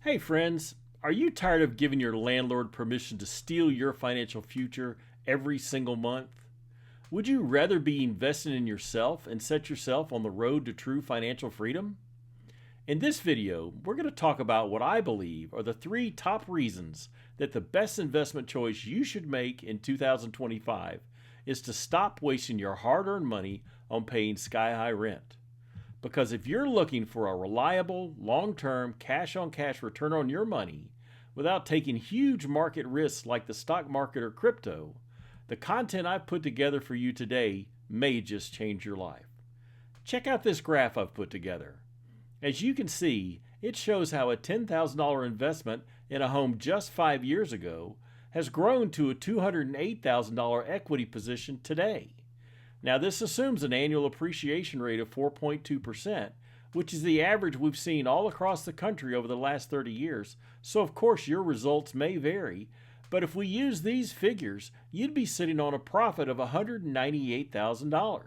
Hey friends, are you tired of giving your landlord permission to steal your financial future every single month? Would you rather be investing in yourself and set yourself on the road to true financial freedom? In this video, we're going to talk about what I believe are the three top reasons that the best investment choice you should make in 2025 is to stop wasting your hard-earned money on paying sky-high rent. Because if you're looking for a reliable, long-term, cash-on-cash return on your money without taking huge market risks like the stock market or crypto, the content I've put together for you today may just change your life. Check out this graph I've put together. As you can see, it shows how a $10,000 investment in a home just 5 years ago has grown to a $208,000 equity position today. Now, this assumes an annual appreciation rate of 4.2%, which is the average we've seen all across the country over the last 30 years, so of course your results may vary, but if we use these figures, you'd be sitting on a profit of $198,000.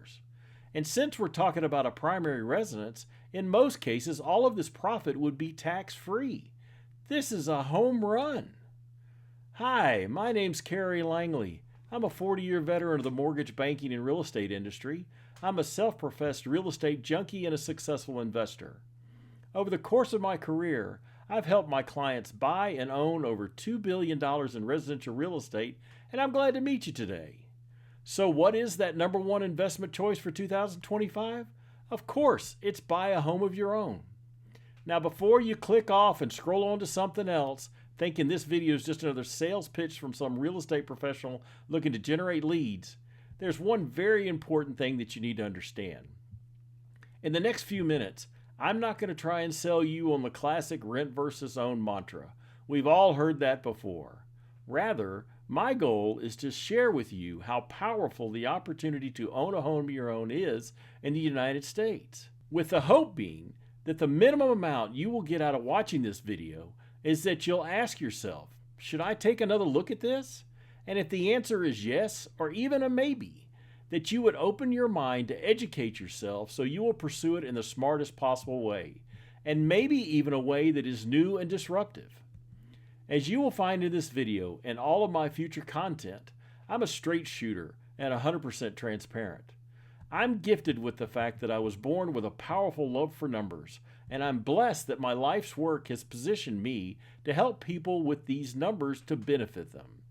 And since we're talking about a primary residence, in most cases all of this profit would be tax-free. This is a home run. Hi, my name's Kerry Langley. I'm a 40-year veteran of the mortgage banking and real estate industry. I'm a self-professed real estate junkie and a successful investor. Over the course of my career, I've helped my clients buy and own over $2 billion in residential real estate, and I'm glad to meet you today. So what is that number one investment choice for 2025? Of course, it's buy a home of your own. Now, before you click off and scroll on to something else, thinking this video is just another sales pitch from some real estate professional looking to generate leads, there's one very important thing that you need to understand. In the next few minutes, I'm not going to try and sell you on the classic rent versus own mantra. We've all heard that before. Rather, my goal is to share with you how powerful the opportunity to own a home of your own is in the United States, with the hope being that the minimum amount you will get out of watching this video is that you'll ask yourself, should I take another look at this? And if the answer is yes, or even a maybe, that you would open your mind to educate yourself so you will pursue it in the smartest possible way, and maybe even a way that is new and disruptive. As you will find in this video and all of my future content, I'm a straight shooter and 100% transparent. I'm gifted with the fact that I was born with a powerful love for numbers, and I'm blessed that my life's work has positioned me to help people with these numbers to benefit them.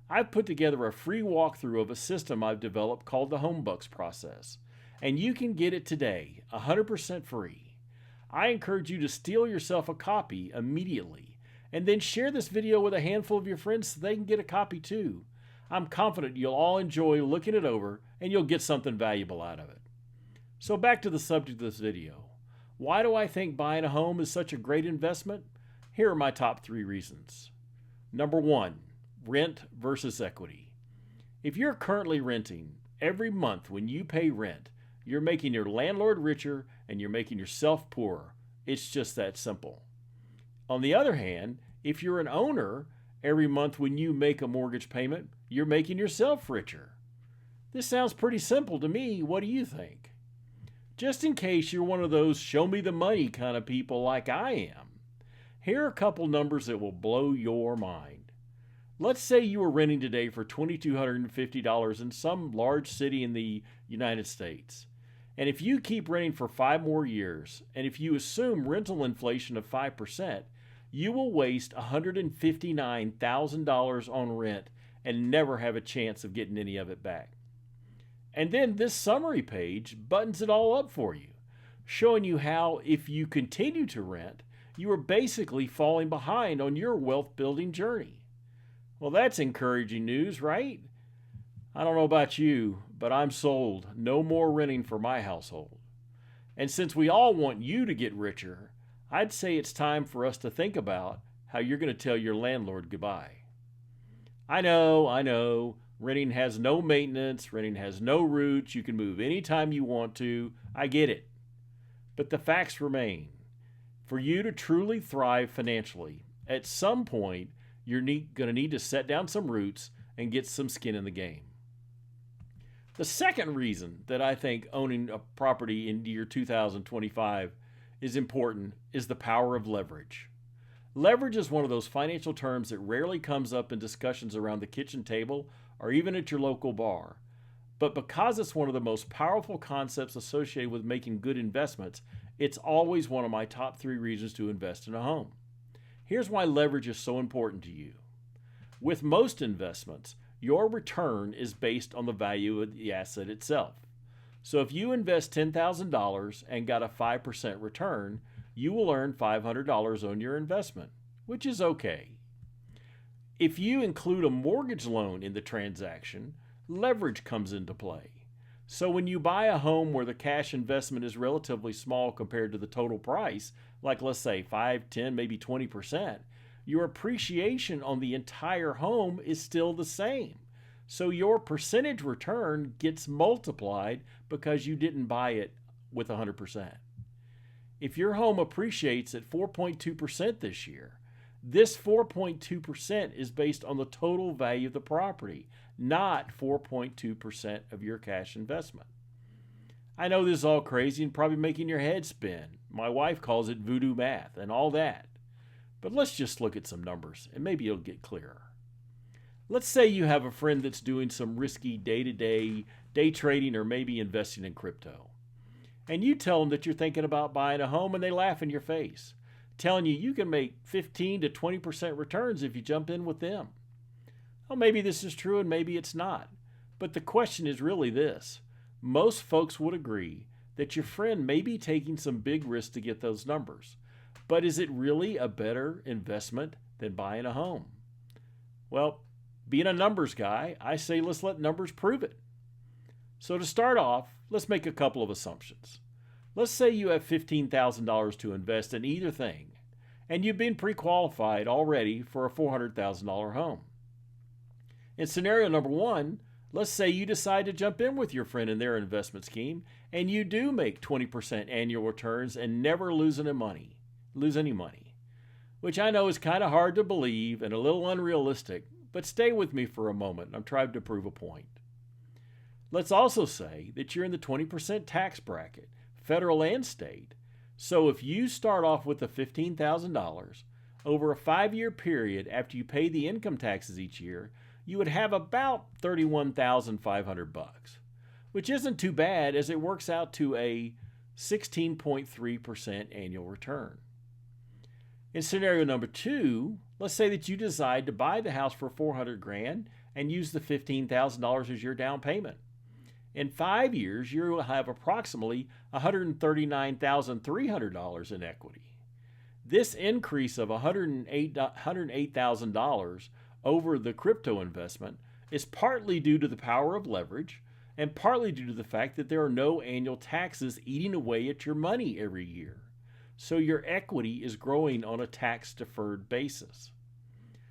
I've put together a free walkthrough of a system I've developed called the HomeBucks process, and you can get it today, 100% free. I encourage you to steal yourself a copy immediately, and then share this video with a handful of your friends so they can get a copy too. I'm confident you'll all enjoy looking it over and you'll get something valuable out of it. So back to the subject of this video. Why do I think buying a home is such a great investment? Here are my top 3 reasons. Number 1, rent versus equity. If you're currently renting, every month when you pay rent, you're making your landlord richer and you're making yourself poorer. It's just that simple. On the other hand, if you're an owner, every month when you make a mortgage payment, you're making yourself richer. This sounds pretty simple to me. What do you think? Just in case you're one of those show me the money kind of people like I am, here are a couple numbers that will blow your mind. Let's say you were renting today for $2,250 in some large city in the United States. And if you keep renting for 5 more years, and if you assume rental inflation of 5%, you will waste $159,000 on rent and never have a chance of getting any of it back. And then this summary page buttons it all up for you, showing you how if you continue to rent, you are basically falling behind on your wealth building journey. Well, that's encouraging news, right? I don't know about you, but I'm sold. No more renting for my household. And since we all want you to get richer, I'd say it's time for us to think about how you're going to tell your landlord goodbye. I know, renting has no maintenance, renting has no roots, you can move anytime you want to, I get it. But the facts remain. For you to truly thrive financially, at some point, you're going to need to set down some roots and get some skin in the game. The second reason that I think owning a property in year 2025 is important is the power of leverage. Leverage is one of those financial terms that rarely comes up in discussions around the kitchen table or even at your local bar. But because it's one of the most powerful concepts associated with making good investments, it's always one of my top 3 reasons to invest in a home. Here's why leverage is so important to you. With most investments, your return is based on the value of the asset itself. So if you invest $10,000 and got a 5% return, you will earn $500 on your investment, which is okay. If you include a mortgage loan in the transaction, leverage comes into play. So when you buy a home where the cash investment is relatively small compared to the total price, like let's say 5, 10, maybe 20%, your appreciation on the entire home is still the same. So your percentage return gets multiplied because you didn't buy it with 100%. If your home appreciates at 4.2% this year, this 4.2% is based on the total value of the property, not 4.2% of your cash investment. I know this is all crazy and probably making your head spin. My wife calls it voodoo math and all that. But let's just look at some numbers and maybe it'll get clearer. Let's say you have a friend that's doing some risky day-to-day day trading or maybe investing in crypto. And you tell them that you're thinking about buying a home and they laugh in your face, telling you can make 15 to 20% returns if you jump in with them. Well, maybe this is true and maybe it's not. But the question is really this. Most folks would agree that your friend may be taking some big risks to get those numbers. But is it really a better investment than buying a home? Well, being a numbers guy, I say let's let numbers prove it. So to start off, let's make a couple of assumptions. Let's say you have $15,000 to invest in either thing, and you've been pre-qualified already for a $400,000 home. In scenario number 1, let's say you decide to jump in with your friend in their investment scheme, and you do make 20% annual returns and never lose any money, which I know is kind of hard to believe and a little unrealistic, but stay with me for a moment. I'm trying to prove a point. Let's also say that you're in the 20% tax bracket, federal and state. So if you start off with the $15,000, over a 5-year period after you pay the income taxes each year, you would have about $31,500, which isn't too bad as it works out to a 16.3% annual return. In scenario number 2, let's say that you decide to buy the house for $400,000 and use the $15,000 as your down payment. In 5 years, you will have approximately $139,300 in equity. This increase of $108,000 over the crypto investment is partly due to the power of leverage and partly due to the fact that there are no annual taxes eating away at your money every year. So your equity is growing on a tax-deferred basis.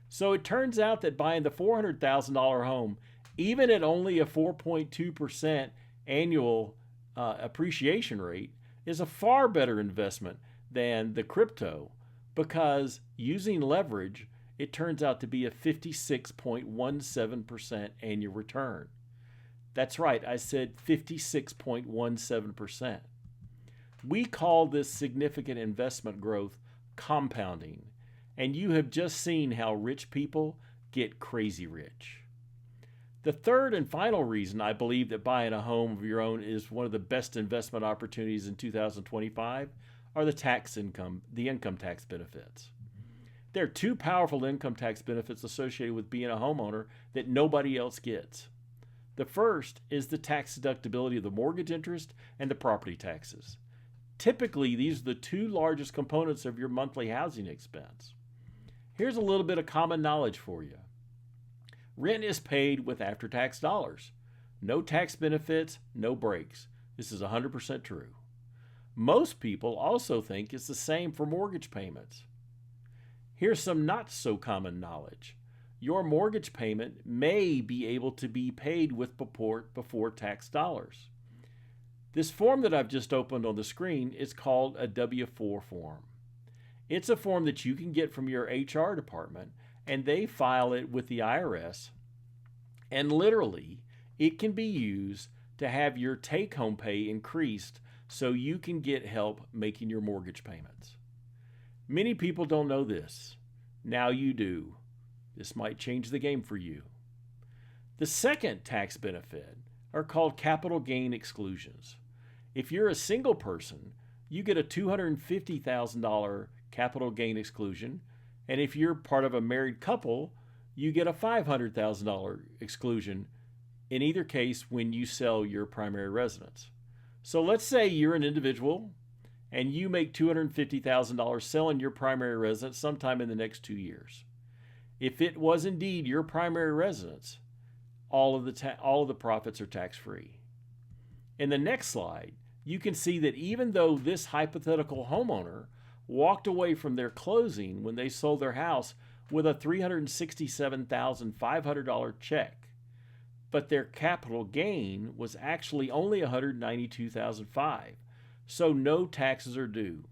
So it turns out that buying the $400,000 home, even at only a 4.2% annual appreciation rate, is a far better investment than the crypto because using leverage, it turns out to be a 56.17% annual return. That's right, I said 56.17%. We call this significant investment growth compounding, and you have just seen how rich people get crazy rich. The third and final reason I believe that buying a home of your own is one of the best investment opportunities in 2025 are the income tax benefits. There are 2 powerful income tax benefits associated with being a homeowner that nobody else gets. The first is the tax deductibility of the mortgage interest and the property taxes. Typically, these are the 2 largest components of your monthly housing expense. Here's a little bit of common knowledge for you. Rent is paid with after-tax dollars. No tax benefits, no breaks. This is 100% true. Most people also think it's the same for mortgage payments. Here's some not so common knowledge. Your mortgage payment may be able to be paid with before tax dollars. This form that I've just opened on the screen is called a W-4 form. It's a form that you can get from your HR department, and they file it with the IRS, and literally, it can be used to have your take-home pay increased so you can get help making your mortgage payments. Many people don't know this. Now you do. This might change the game for you. The second tax benefit are called capital gain exclusions. If you're a single person, you get a $250,000 capital gain exclusion, and if you're part of a married couple, you get a $500,000 exclusion in either case when you sell your primary residence. So let's say you're an individual and you make $250,000 selling your primary residence sometime in the next 2 years. If it was indeed your primary residence, all of the profits are tax-free. In the next slide, you can see that even though this hypothetical homeowner walked away from their closing when they sold their house with a $367,500 check, but their capital gain was actually only $192,500, so no taxes are due.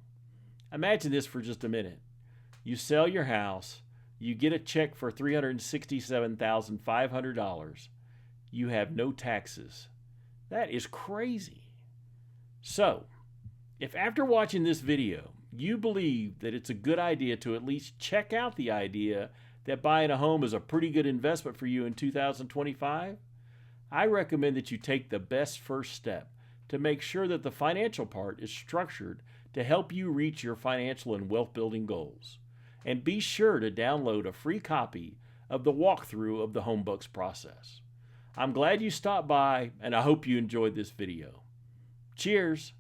Imagine this for just a minute. You sell your house, you get a check for $367,500. You have no taxes. That is crazy. So, if after watching this video, you believe that it's a good idea to at least check out the idea that buying a home is a pretty good investment for you in 2025, I recommend that you take the best first step to make sure that the financial part is structured to help you reach your financial and wealth building goals. And be sure to download a free copy of the walkthrough of the HomeBucks process. I'm glad you stopped by, and I hope you enjoyed this video. Cheers!